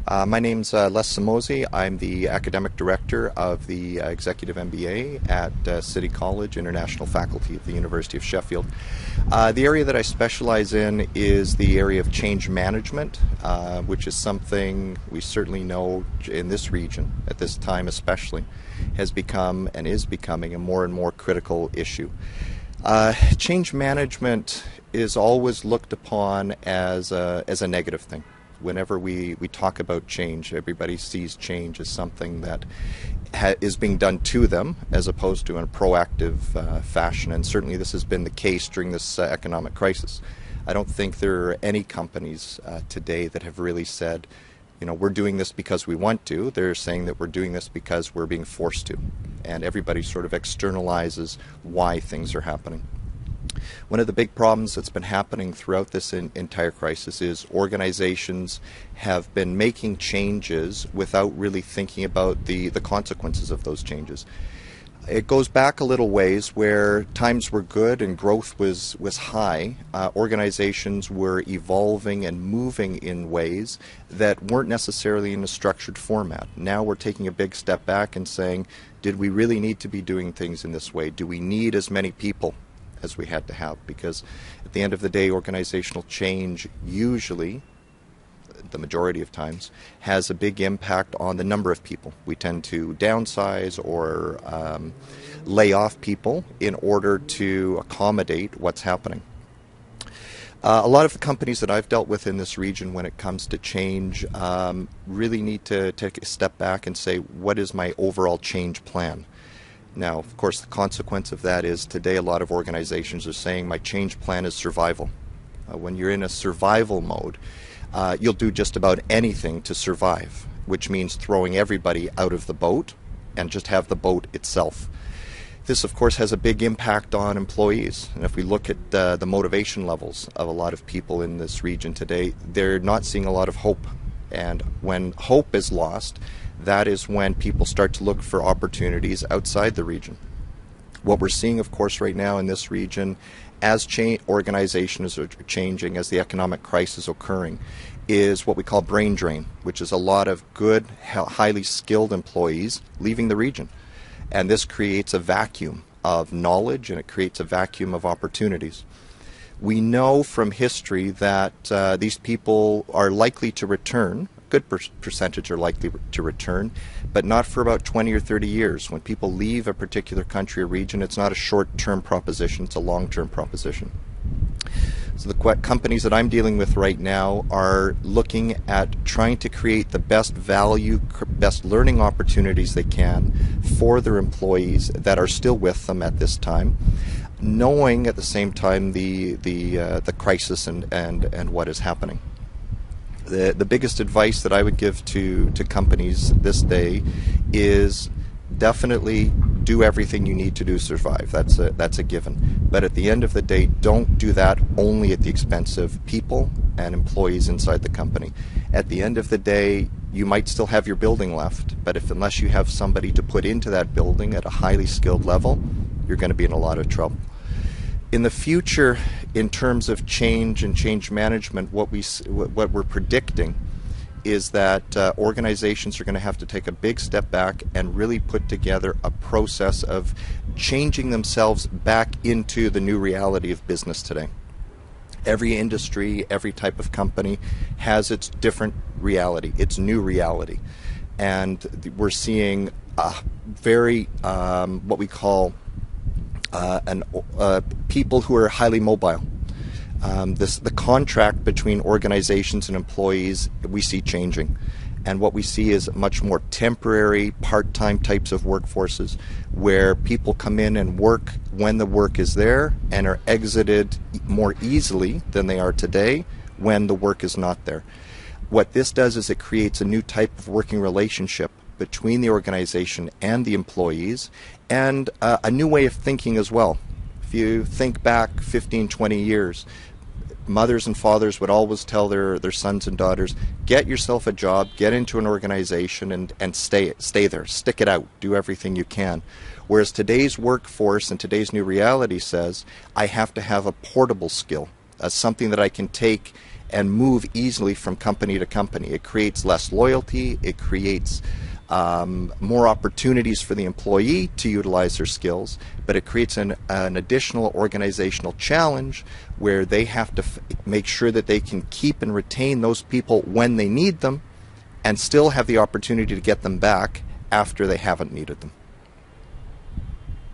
My name's Les Szamosi. I'm the Academic Director of the Executive MBA at City College International Faculty of the University of Sheffield. The area that I specialize in is the area of change management, which is something we certainly know in this region, at this time especially, has become and is becoming a more and more critical issue. Change management is always looked upon as a negative thing. Whenever we talk about change, everybody sees change as something that is being done to them as opposed to in a proactive fashion, and certainly this has been the case during this economic crisis. I don't think there are any companies today that have really said, you know, we're doing this because we want to. They're saying that we're doing this because we're being forced to, and everybody sort of externalizes why things are happening. One of the big problems that's been happening throughout this entire crisis is organizations have been making changes without really thinking about the consequences of those changes. It goes back a little ways where times were good and growth was high. Organizations were evolving and moving in ways that weren't necessarily in a structured format. Now we're taking a big step back and saying, did we really need to be doing things in this way? Do we need as many people as we had to have? Because at the end of the day, organizational change usually, the majority of times, has a big impact on the number of people. We tend to downsize or lay off people in order to accommodate what's happening. A lot of the companies that I've dealt with in this region when it comes to change really need to take a step back and say, what is my overall change plan? Now, of course, the consequence of that is today a lot of organizations are saying my change plan is survival. When you're in a survival mode, you'll do just about anything to survive, which means throwing everybody out of the boat and just have the boat itself. This, of course, has a big impact on employees. And if we look at the motivation levels of a lot of people in this region today, they're not seeing a lot of hope. And when hope is lost, that is when people start to look for opportunities outside the region. What we're seeing, of course, right now in this region, as organizations are changing, as the economic crisis occurring, is what we call brain drain, which is a lot of good, highly skilled employees leaving the region. And this creates a vacuum of knowledge, and it creates a vacuum of opportunities. We know from history that these people are likely to return. A good percentage are likely to return, but not for about 20 or 30 years. When people leave a particular country or region, it's not a short-term proposition, it's a long-term proposition. So the companies that I'm dealing with right now are looking at trying to create the best value, best learning opportunities they can for their employees that are still with them at this time, knowing at the same time the crisis and what is happening. The biggest advice that I would give to companies this day is definitely do everything you need to do to survive. That's a given. But at the end of the day, don't do that only at the expense of people and employees inside the company. At the end of the day, you might still have your building left, but unless you have somebody to put into that building at a highly skilled level, you're going to be in a lot of trouble. In the future, in terms of change and change management, what we're predicting is that organizations are going to have to take a big step back and really put together a process of changing themselves back into the new reality of business today. Every industry, every type of company has its different reality, its new reality. And we're seeing very, what we call people who are highly mobile. The contract between organizations and employees we see changing, and what we see is much more temporary, part-time types of workforces where people come in and work when the work is there and are exited more easily than they are today when the work is not there. What this does is it creates a new type of working relationship between the organization and the employees, and a new way of thinking as well. If you think back 15, 20 years, mothers and fathers would always tell their sons and daughters, get yourself a job, get into an organization and stay there, stick it out, do everything you can. Whereas today's workforce and today's new reality says, I have to have a portable skill, something that I can take and move easily from company to company. It creates less loyalty, it creates more opportunities for the employee to utilize their skills, but it creates an additional organizational challenge where they have to make sure that they can keep and retain those people when they need them and still have the opportunity to get them back after they haven't needed them.